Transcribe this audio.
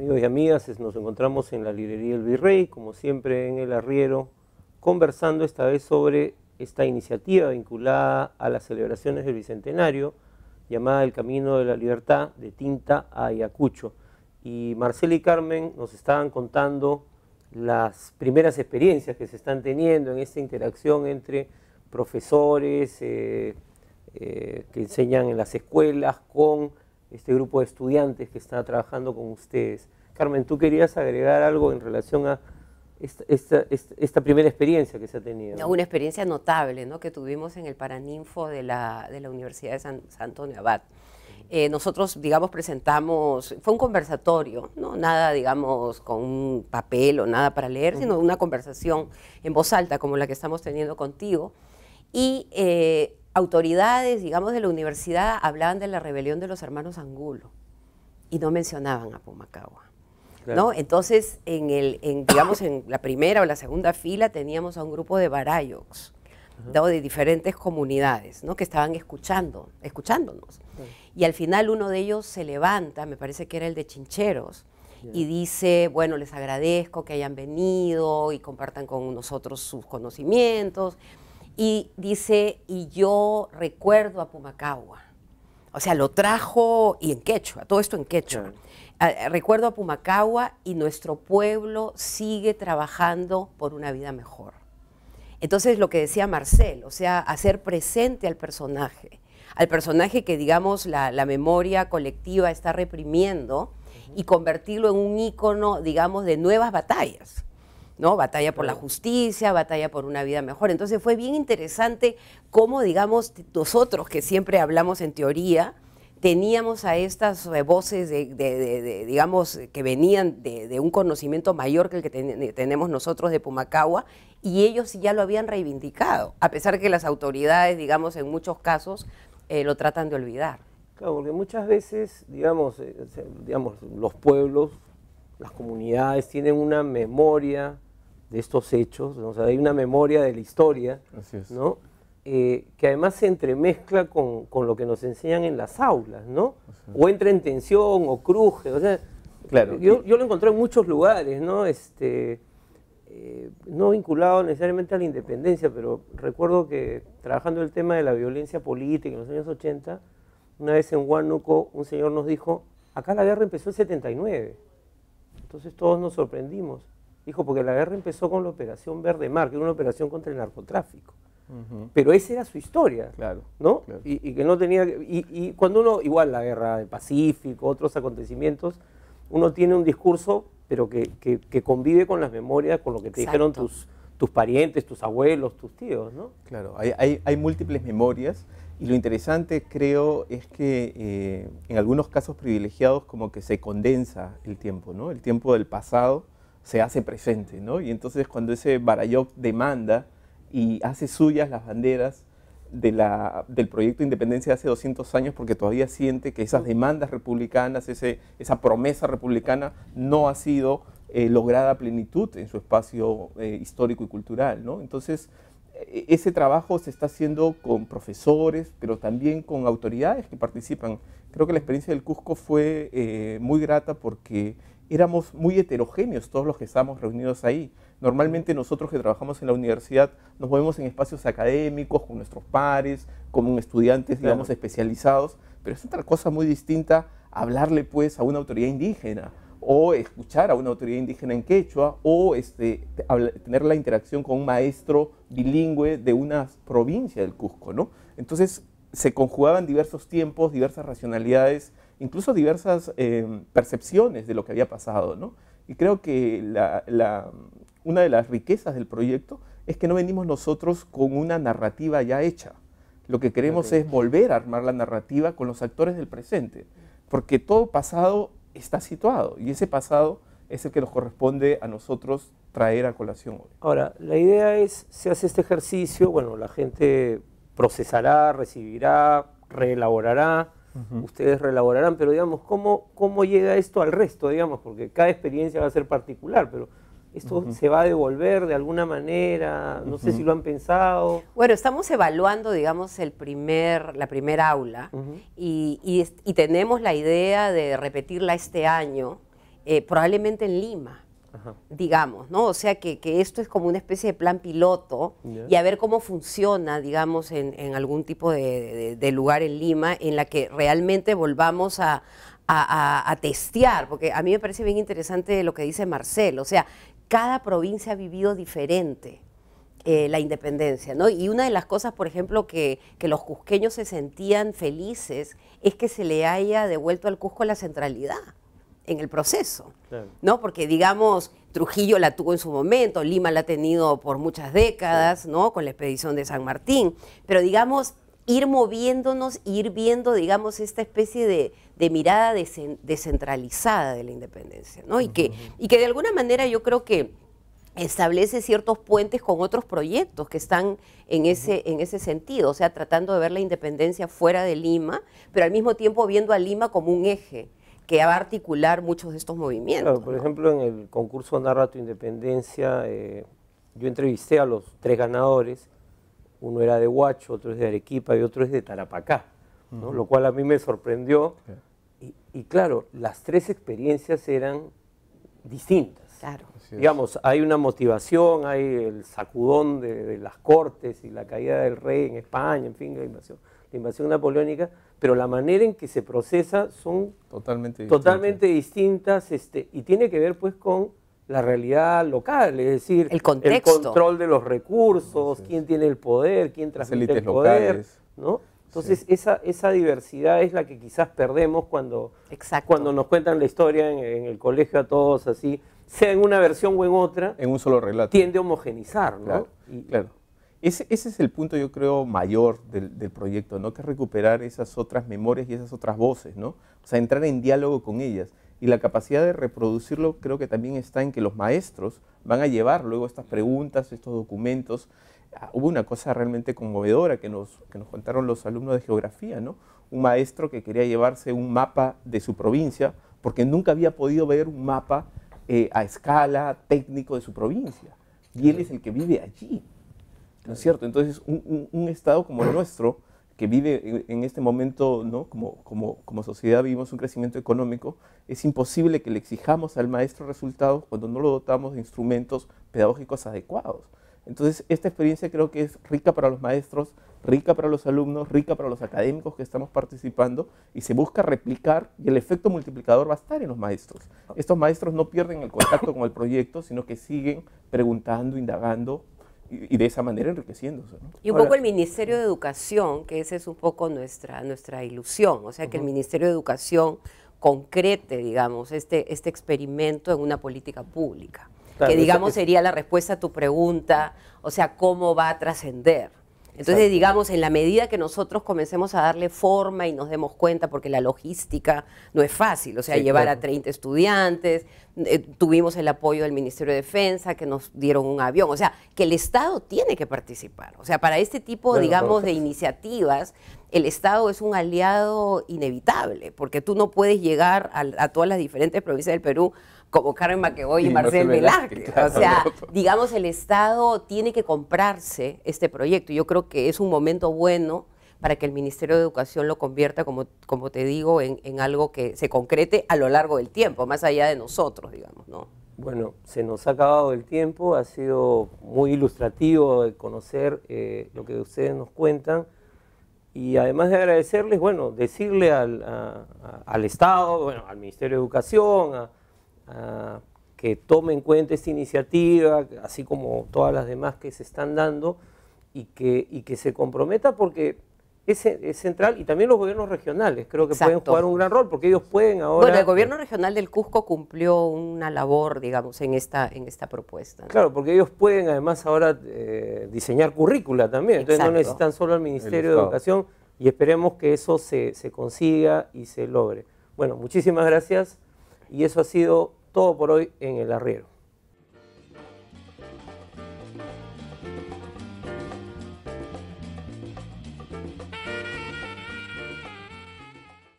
Amigos y amigas, nos encontramos en la librería El Virrey, como siempre en El Arriero, conversando esta vez sobre esta iniciativa vinculada a las celebraciones del Bicentenario, llamada El Camino de la Libertad, de Tinta a Ayacucho. Y Marcela y Carmen nos estaban contando las primeras experiencias que se están teniendo en esta interacción entre profesores que enseñan en las escuelas con este grupo de estudiantes que está trabajando con ustedes. Carmen, ¿tú querías agregar algo en relación a esta primera experiencia que se ha tenido? Una experiencia notable, ¿no?, que tuvimos en el Paraninfo de la Universidad de San Antonio Abad. Nosotros, digamos, presentamos, fue un conversatorio, ¿no? Nada, digamos, con un papel o nada para leer, sino una conversación en voz alta, como la que estamos teniendo contigo. Y autoridades, digamos, de la universidad hablaban de la rebelión de los hermanos Angulo y no mencionaban a Pumacahua. Claro. ¿No? Entonces, digamos, en la primera o la segunda fila teníamos a un grupo de barayocs, ¿no?, de diferentes comunidades, ¿no?, que estaban escuchándonos. Y al final uno de ellos se levanta, me parece que era el de Chincheros, y dice, bueno, les agradezco que hayan venido y compartan con nosotros sus conocimientos. Y dice, y yo recuerdo a Pumacahua. O sea, lo trajo, y en quechua, todo esto en quechua. Recuerdo a Pumacahua y nuestro pueblo sigue trabajando por una vida mejor. Entonces, lo que decía Marcel, o sea, hacer presente al personaje que, digamos, la memoria colectiva está reprimiendo, y convertirlo en un ícono, digamos, de nuevas batallas, ¿no? Batalla por la justicia, batalla por una vida mejor. Entonces fue bien interesante cómo, digamos, nosotros que siempre hablamos en teoría, teníamos a estas voces, digamos, que venían de un conocimiento mayor que el que tenemos nosotros de Pumacahua, y ellos ya lo habían reivindicado, a pesar que las autoridades, digamos, en muchos casos lo tratan de olvidar. Claro, porque muchas veces, digamos, los pueblos, las comunidades tienen una memoria de estos hechos, ¿no? O sea, hay una memoria de la historia, ¿no? Que además se entremezcla con lo que nos enseñan en las aulas, ¿no? O entra en tensión o cruje, o sea, claro. Yo lo encontré en muchos lugares, ¿no? No vinculado necesariamente a la independencia, pero recuerdo que trabajando el tema de la violencia política en los años 80, una vez en Huánuco un señor nos dijo, acá la guerra empezó en 79. Entonces todos nos sorprendimos. Dijo, porque la guerra empezó con la Operación Verde Mar, que era una operación contra el narcotráfico. Pero esa era su historia, ¿no? Claro. Y que no tenía... Y cuando uno, igual la guerra del Pacífico, otros acontecimientos, uno tiene un discurso, pero que convive con las memorias, con lo que te dijeron tus parientes, tus abuelos, tus tíos, ¿no? Claro, hay múltiples memorias, y lo interesante, creo, es que en algunos casos privilegiados como que se condensa el tiempo, ¿no? El tiempo del pasado se hace presente, ¿no? Y entonces cuando ese barayoc demanda y hace suyas las banderas del proyecto de independencia de hace 200 años, porque todavía siente que esas demandas republicanas, esa promesa republicana no ha sido lograda a plenitud en su espacio histórico y cultural, ¿no? Entonces, ese trabajo se está haciendo con profesores, pero también con autoridades que participan. Creo que la experiencia del Cusco fue muy grata porque éramos muy heterogéneos todos los que estábamos reunidos ahí. Normalmente nosotros que trabajamos en la universidad nos movemos en espacios académicos, con nuestros pares, como estudiantes, digamos, especializados, pero es otra cosa muy distinta hablarle, pues, a una autoridad indígena, o escuchar a una autoridad indígena en quechua, o tener la interacción con un maestro bilingüe de una provincia del Cusco, ¿no? Entonces se conjugaban diversos tiempos, diversas racionalidades, incluso diversas percepciones de lo que había pasado, ¿no? Y creo que una de las riquezas del proyecto es que no venimos nosotros con una narrativa ya hecha. Lo que queremos es volver a armar la narrativa con los actores del presente, porque todo pasado está situado, y ese pasado es el que nos corresponde a nosotros traer a colación hoy. Ahora, la idea es, se hace este ejercicio, bueno, la gente procesará, recibirá, reelaborará, ustedes reelaborarán, pero digamos, ¿cómo llega esto al resto, digamos? Porque cada experiencia va a ser particular, pero ¿esto se va a devolver de alguna manera? No sé si lo han pensado. Bueno, estamos evaluando, digamos, la primera aula y tenemos la idea de repetirla este año probablemente en Lima. Ajá. Digamos, ¿no? O sea que esto es como una especie de plan piloto y a ver cómo funciona, digamos, en algún tipo de lugar en Lima en la que realmente volvamos a testear, porque a mí me parece bien interesante lo que dice Marcel, o sea, cada provincia ha vivido diferente la independencia, ¿no? Y una de las cosas, por ejemplo, que los cusqueños se sentían felices es que se le haya devuelto al Cusco la centralidad en el proceso, claro, ¿no? Porque, digamos, Trujillo la tuvo en su momento, Lima la ha tenido por muchas décadas, sí, ¿no? Con la expedición de San Martín, pero, digamos, ir moviéndonos, ir viendo, digamos, esta especie de mirada descentralizada de la independencia, ¿no? Y que de alguna manera yo creo que establece ciertos puentes con otros proyectos que están en ese sentido, o sea, tratando de ver la independencia fuera de Lima, pero al mismo tiempo viendo a Lima como un eje que va a articular muchos de estos movimientos. Claro, por ejemplo, en el concurso Narra tu Independencia, yo entrevisté a los 3 ganadores, uno era de Huacho, otro es de Arequipa y otro es de Tarapacá, ¿no? Lo cual a mí me sorprendió. Y claro, las 3 experiencias eran distintas. Claro. Digamos, hay una motivación, hay el sacudón de las cortes y la caída del rey en España, en fin, la invasión napoleónica, pero la manera en que se procesa son totalmente distintas, y tiene que ver pues con la realidad local, es decir, el contexto, el control de los recursos, quién tiene el poder, quién transmite el poder, ¿no? Entonces esa diversidad es la que quizás perdemos cuando nos cuentan la historia en el colegio a todos así, sea en una versión o en otra, en un solo relato, tiende a homogenizar, ¿no? Claro, claro. Ese es el punto, yo creo, mayor del proyecto, ¿no? Que es recuperar esas otras memorias y esas otras voces, ¿no? O sea, entrar en diálogo con ellas. Y la capacidad de reproducirlo creo que también está en que los maestros van a llevar luego estas preguntas, estos documentos. Hubo una cosa realmente conmovedora que nos contaron los alumnos de geografía, ¿no? Un maestro que quería llevarse un mapa de su provincia porque nunca había podido ver un mapa a escala técnico de su provincia. Y él es el que vive allí, ¿no es cierto? Entonces, un estado como el nuestro, que vive en este momento, ¿no? Como sociedad vivimos un crecimiento económico, es imposible que le exijamos al maestro resultados cuando no lo dotamos de instrumentos pedagógicos adecuados. Entonces, esta experiencia creo que es rica para los maestros, rica para los alumnos, rica para los académicos que estamos participando, y se busca replicar, y el efecto multiplicador va a estar en los maestros. Estos maestros no pierden el contacto con el proyecto, sino que siguen preguntando, indagando, y de esa manera enriqueciéndose, ¿no? Y un poco el Ministerio de Educación, que esa es un poco nuestra ilusión, o sea, que el Ministerio de Educación concrete, digamos, este experimento en una política pública, claro, que digamos sería la respuesta a tu pregunta, o sea, cómo va a trascender. Entonces, digamos, en la medida que nosotros comencemos a darle forma y nos demos cuenta, porque la logística no es fácil, o sea, llevar a 30 estudiantes, tuvimos el apoyo del Ministerio de Defensa, que nos dieron un avión, o sea, que el Estado tiene que participar. O sea, para este tipo, digamos, de iniciativas, el Estado es un aliado inevitable, porque tú no puedes llegar a todas las diferentes provincias del Perú como Carmen Maquevoy y Marcel Velázquez. Claro. O sea, digamos, el Estado tiene que comprarse este proyecto. Yo creo que es un momento bueno para que el Ministerio de Educación lo convierta, como te digo, en algo que se concrete a lo largo del tiempo, más allá de nosotros, digamos, ¿no? Bueno, se nos ha acabado el tiempo, ha sido muy ilustrativo de conocer lo que ustedes nos cuentan, y además de agradecerles, bueno, decirle al Estado, bueno, al Ministerio de Educación, que tome en cuenta esta iniciativa, así como todas las demás que se están dando, y que se comprometa, porque es central, y también los gobiernos regionales creo que pueden jugar un gran rol, porque ellos pueden ahora... Bueno, el gobierno regional del Cusco cumplió una labor, digamos, en esta propuesta, ¿no? Claro, porque ellos pueden además ahora diseñar currícula también, entonces no necesitan solo al Ministerio de Educación, y esperemos que eso se consiga y se logre. Bueno, muchísimas gracias, y eso ha sido todo por hoy en El Arriero.